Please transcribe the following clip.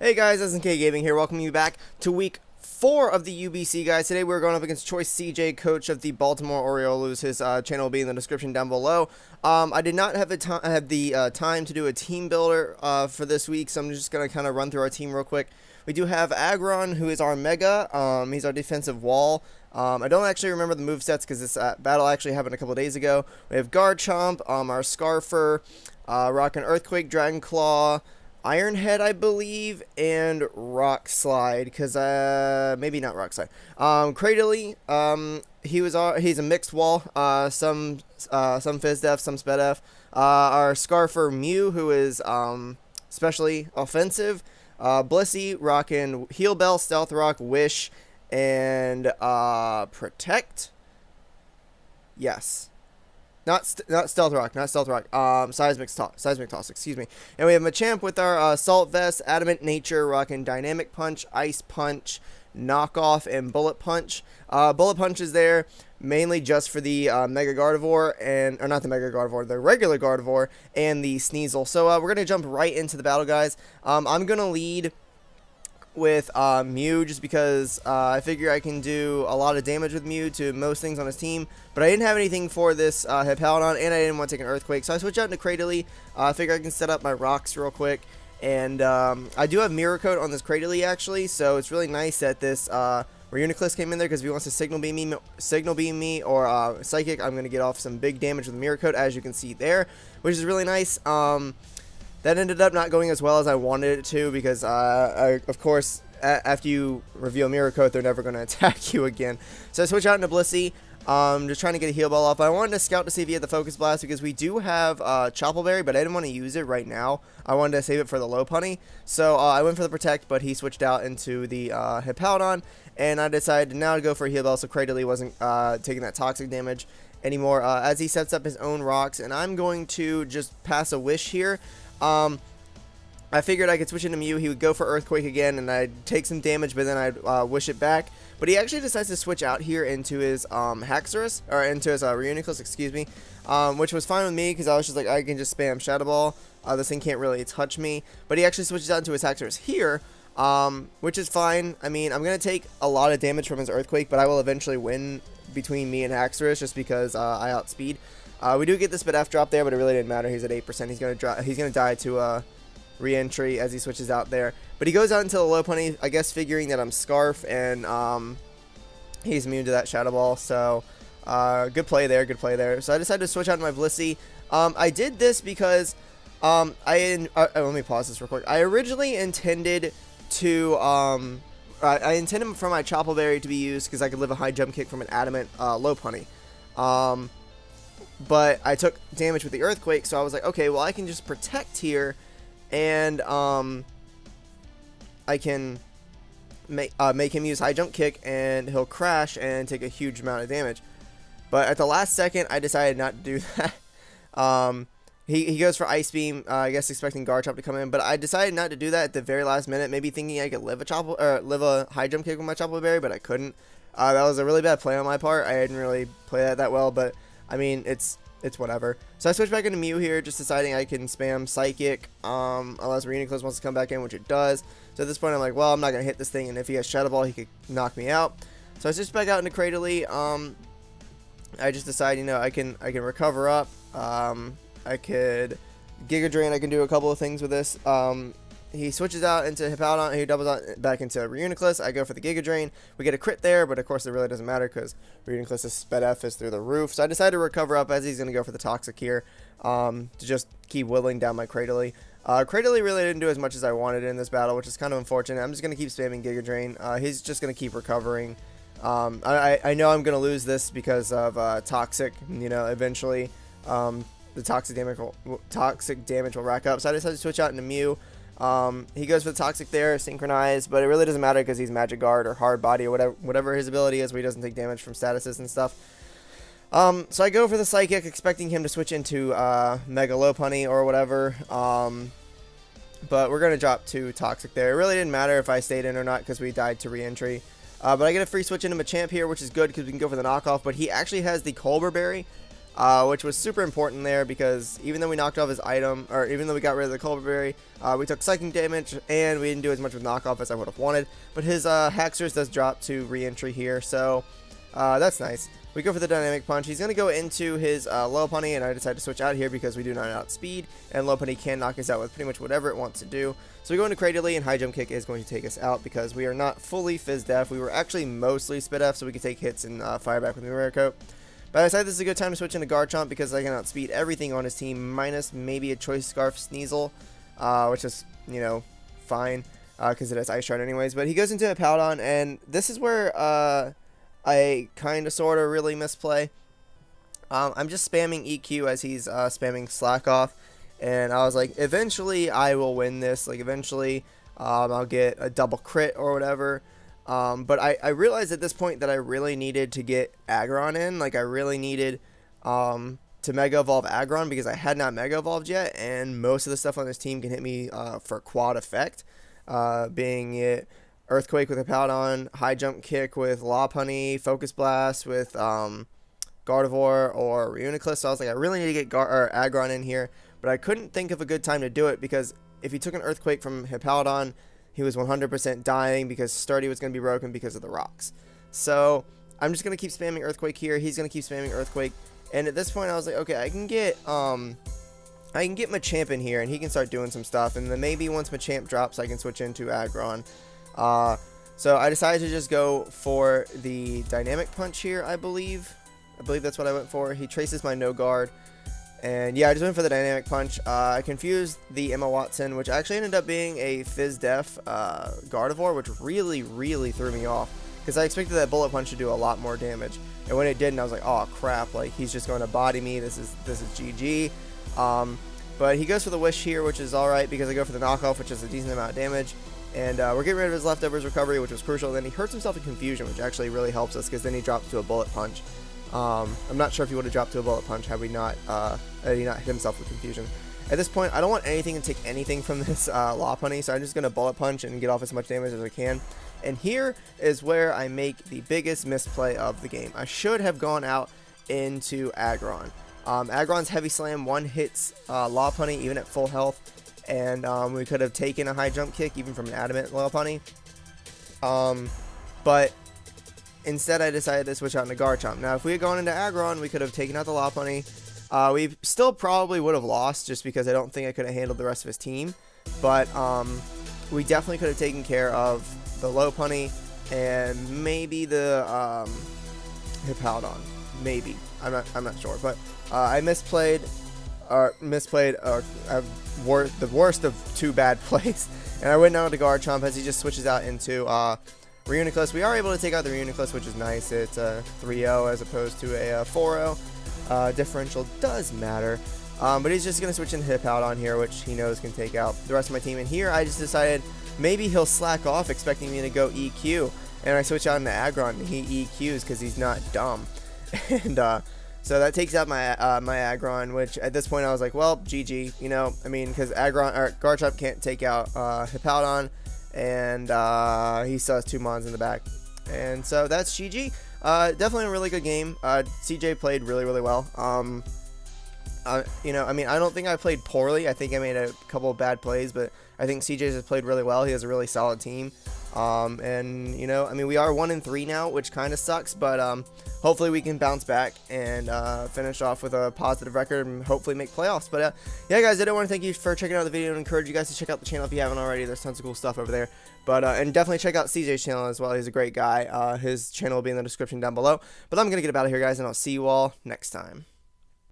Hey guys, SNK Gaming here, welcoming you back to week 4 of the UBC, guys. Today we're going up against Choice CJ, coach of the Baltimore Oriolus. His channel will be in the description down below. I did not have the time to do a team builder for this week, so I'm just going to kind of run through our team real quick. We do have Agron, who is our Mega. He's our defensive wall. I don't actually remember the movesets because this battle actually happened a couple days ago. We have Garchomp, our Scarfer, Rockin' Earthquake, Dragon Claw, Iron Head, I believe, and Rock Slide, because, maybe not Rock Slide. Cradily, he's a mixed wall, some Fizz Def, some Sped F. Our Scarfer Mew, who is, especially offensive. Blissey, rockin' Heal Bell, Stealth Rock, Wish, and, Protect. Yes. Not Stealth Rock, Seismic Toss, excuse me. And we have Machamp with our Salt Vest, Adamant Nature, rocking Dynamic Punch, Ice Punch, Knockoff, and Bullet Punch. Bullet Punch is there mainly just for the Mega Gardevoir, or not the Mega Gardevoir, the regular Gardevoir, and the Sneasel. So we're going to jump right into the battle, guys. I'm going to lead with Mew, just because I figure I can do a lot of damage with Mew to most things on his team, but I didn't have anything for this Hippowdon, and I didn't want to take an Earthquake, so I switched out into Cradily. I figure I can set up my rocks real quick, and I do have Mirror Coat on this Cradily, actually, so it's really nice that this Reuniclus came in there, because if he wants to Signal Beam me or Psychic, I'm going to get off some big damage with Mirror Coat, as you can see there, which is really nice. That ended up not going as well as I wanted it to, because, of course, after you reveal Mirror Coat, they're never going to attack you again. So I switch out into Blissey, just trying to get a Heal Ball off. I wanted to scout to see if he had the Focus Blast, because we do have Choppleberry, but I didn't want to use it right now. I wanted to save it for the Lopunny. So I went for the Protect, but he switched out into the Hippowdon, and I decided now to go for a Heal Ball, so Cradily wasn't taking that toxic damage anymore, as he sets up his own rocks, and I'm going to just pass a Wish here. I figured I could switch into Mew, he would go for Earthquake again, and I'd take some damage, but then I'd Wish it back. But he actually decides to switch out here into his Haxorus, or into his Reuniclus, excuse me, which was fine with me, because I was just like, I can just spam Shadow Ball, this thing can't really touch me. But he actually switches out into his Haxorus here, which is fine. I mean, I'm going to take a lot of damage from his Earthquake, but I will eventually win between me and Haxorus, just because I outspeed. We do get the Sped F drop there, but it really didn't matter. He's at 8%. He's gonna die to re-entry as he switches out there. But he goes out into the Lopunny, I guess figuring that I'm Scarf, and he's immune to that Shadow Ball. So good play there, good play there. So I decided to switch out to my Blissey. I did this because let me pause this real quick. I originally intended to I intended for my Choppleberry to be used because I could live a high jump kick from an Adamant Lopunny. But I took damage with the Earthquake, so I was like, okay, well, I can just Protect here, and I can make him use High Jump Kick, and he'll crash and take a huge amount of damage. But at the last second, I decided not to do that. He goes for Ice Beam, I guess expecting Garchomp to come in, but I decided not to do that at the very last minute, maybe thinking I could live a High Jump Kick with my Choppleberry, but I couldn't. That was a really bad play on my part. I didn't really play that well, but I mean, it's whatever. So I switch back into Mew here, just deciding I can spam Psychic, unless Reuniclus wants to come back in, which it does. So at this point, I'm like, well, I'm not going to hit this thing, and if he has Shadow Ball, he could knock me out. So I switch back out into Cradily. I just decide, you know, I can recover up. I could Giga Drain. I can do a couple of things with this. He switches out into Hippowdon, he doubles out back into Reuniclus. I go for the Giga Drain. We get a crit there, but of course it really doesn't matter because Reuniclus' Sped F is through the roof. So I decided to recover up as he's going to go for the Toxic here, to just keep whittling down my Cradily. Cradily really didn't do as much as I wanted in this battle, which is kind of unfortunate. I'm just going to keep spamming Giga Drain. He's just going to keep recovering. I know I'm going to lose this because of Toxic, you know, eventually the toxic damage will rack up. So I decided to switch out into Mew. He goes for the Toxic there, Synchronize, but it really doesn't matter because he's Magic Guard or Hard Body or whatever his ability is where he doesn't take damage from statuses and stuff. So I go for the Psychic, expecting him to switch into Mega Lopunny or whatever, but we're going to drop 2 Toxic there. It really didn't matter if I stayed in or not because we died to re-entry. But I get a free switch into Machamp here, which is good because we can go for the knockoff, but he actually has the Colbur Berry, which was super important there because even though we knocked off his item, or even though we got rid of the Culberberry, we took psychic damage, and we didn't do as much with knockoff as I would have wanted. But his Haxorus does drop to re-entry here, so that's nice. We go for the Dynamic Punch. He's going to go into his Lopunny, and I decided to switch out here because we do not outspeed, and Lopunny can knock us out with pretty much whatever it wants to do. So we go into Cradily, and High Jump Kick is going to take us out because we are not fully Fizz Def. We were actually mostly Spit Def, so we could take hits and fire back with the Rare Coat. But I decided this is a good time to switch into Garchomp because I can outspeed everything on his team, minus maybe a Choice Scarf Sneasel, which is, you know, fine because it has Ice Shard anyways. But he goes into a Hippowdon, and this is where I kind of sort of really misplay. I'm just spamming EQ as he's spamming Slack Off, and I was like, eventually I will win this. Like, eventually I'll get a double crit or whatever. But I realized at this point that I really needed to get Aggron in. Like, I really needed to Mega Evolve Aggron because I had not Mega Evolved yet, and most of the stuff on this team can hit me for quad effect, being it Earthquake with a Hippowdon, High Jump Kick with Lopunny, Focus Blast with Gardevoir or Reuniclus. So I was like, I really need to get Aggron in here, but I couldn't think of a good time to do it because if he took an Earthquake from Hippowdon, he was 100% dying because Sturdy was going to be broken because of the rocks. So I'm just going to keep spamming Earthquake here. He's going to keep spamming Earthquake, and at this point I was like, okay, I can get Machamp in here, and he can start doing some stuff, and then maybe once Machamp drops, I can switch into Aggron. So I decided to just go for the Dynamic Punch here, I believe that's what I went for. He traces my no guard, and yeah, I just went for the Dynamic Punch. I confused the Emma Watson, which actually ended up being a Fizz Def Gardevoir, which really threw me off because I expected that Bullet Punch to do a lot more damage, and when it didn't, I was like, oh crap, like he's just going to body me. This is GG. But he goes for the Wish here, which is alright because I go for the Knockoff, which is a decent amount of damage. And we're getting rid of his Leftovers recovery, which was crucial. Then he hurts himself in Confusion, which actually really helps us because then he drops to a Bullet Punch. I'm not sure if he would have dropped to a Bullet Punch had he not hit himself with Confusion. At this point, I don't want anything to take anything from this Lopunny, so I'm just going to Bullet Punch and get off as much damage as I can. And here is where I make the biggest misplay of the game. I should have gone out into Aggron. Aggron's Heavy Slam one hits Lopunny even at full health. And we could have taken a High Jump Kick even from an Adamant Lopunny. But instead I decided to switch out into Garchomp. Now if we had gone into Aggron, we could have taken out the Lopunny. We still probably would have lost just because I don't think I could have handled the rest of his team. But we definitely could have taken care of the Lopunny and maybe the Hippowdon. Maybe. I'm not sure. But I misplayed the worst of two bad plays, and I went down to Garchomp as he just switches out into Reuniclus. We are able to take out the Reuniclus, which is nice. It's a 3-0 as opposed to a 4-0. Differential does matter, but he's just going to switch into Hippowdon here, which he knows can take out the rest of my team. And here I just decided maybe he'll slack off, expecting me to go EQ, and I switch out into Aggron, and he EQs because he's not dumb. And so that takes out my my Aggron, which at this point I was like, well, GG, you know, I mean, because Garchomp can't take out Hippowdon, and he still has two Mons in the back, and so that's GG. Definitely a really good game. CJ played really well. You know, I mean, I don't think I played poorly. I think I made a couple of bad plays, but I think CJ has played really well. He has a really solid team. And you know, I mean, we are 1-3 now, which kind of sucks, but hopefully we can bounce back and finish off with a positive record and hopefully make playoffs. But yeah, guys, I do want to thank you for checking out the video and encourage you guys to check out the channel if you haven't already. There's tons of cool stuff over there. But and definitely check out CJ's channel as well. He's a great guy. His channel will be in the description down below. But I'm gonna get out of here, guys, and I'll see you all next time.